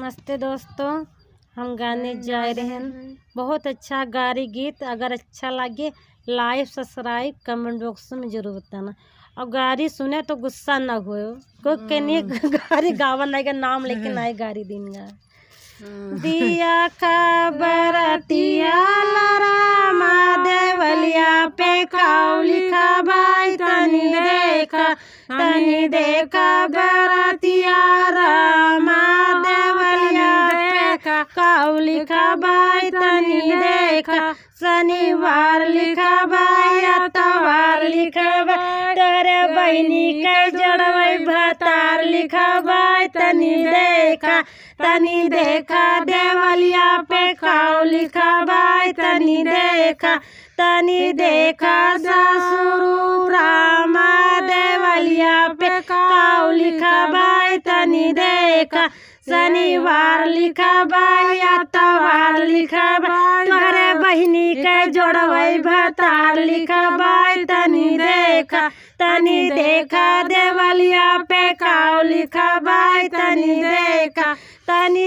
नमस्ते दोस्तों, हम गाने जा रहे हैं। बहुत अच्छा गा रही गीत। अगर अच्छा लगे लाइक सब्सक्राइब कमेंट बॉक्स में जरूर बताना। और गारी सुने तो गुस्सा ना हो कोई नहीं गारी गावन नहीं का नाम लेके नहीं गारी दिन गा दिया खबरतिया रामा देवलिया पे काउली खबाई तनी देखा बरतिया रामा देवलिया पे काउली खबाई तनी देखा शनिवार लिखा बाई अतवार लिखा बाई तेरे बहनी के जड़वई भतार लिखा बाई तनी देखा देवलिया पे काउ लिखा बाई तनी देखा ससुर रामा देवलिया पे काउ लिखा बाई तनी देखा शनिवार लिखा बाई अतवार लिखा बाई तोहरे बहनी के जोड़वई भतार लिखा बाई तनी देखा देवलिया पे काउ लिखा बाई तनी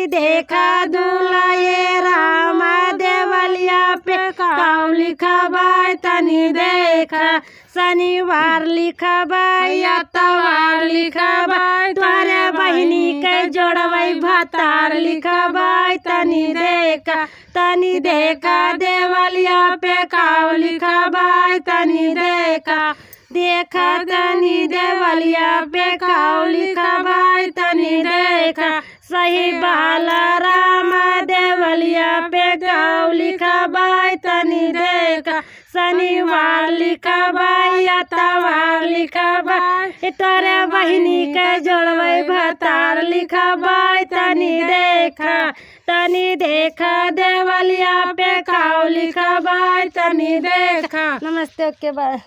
देखा दुलाये रामा देवलिया पे काउ लिखा बाई तनी देखा शनिवार लिखा बाई अतवार लिखा बाई तोहरे बहनी के जोड़वई भतार लिखा बाई तनी देखा देवलिया पे काउ लिखा बाई तनी देखा तनी देवलिया पे काउ लिखा बाई तनी देखा सही बाला रामा देवलिया पे काउ लिखा बाई तनी देखा शनिवार लिखा बाई अतवार लिखा बाई तोरे बहनी के जोड़वई भतार लिखा बाई तनी देखा देवलिया पे काउ लिखा बाई तनी देखा। नमस्ते, ओके बाय।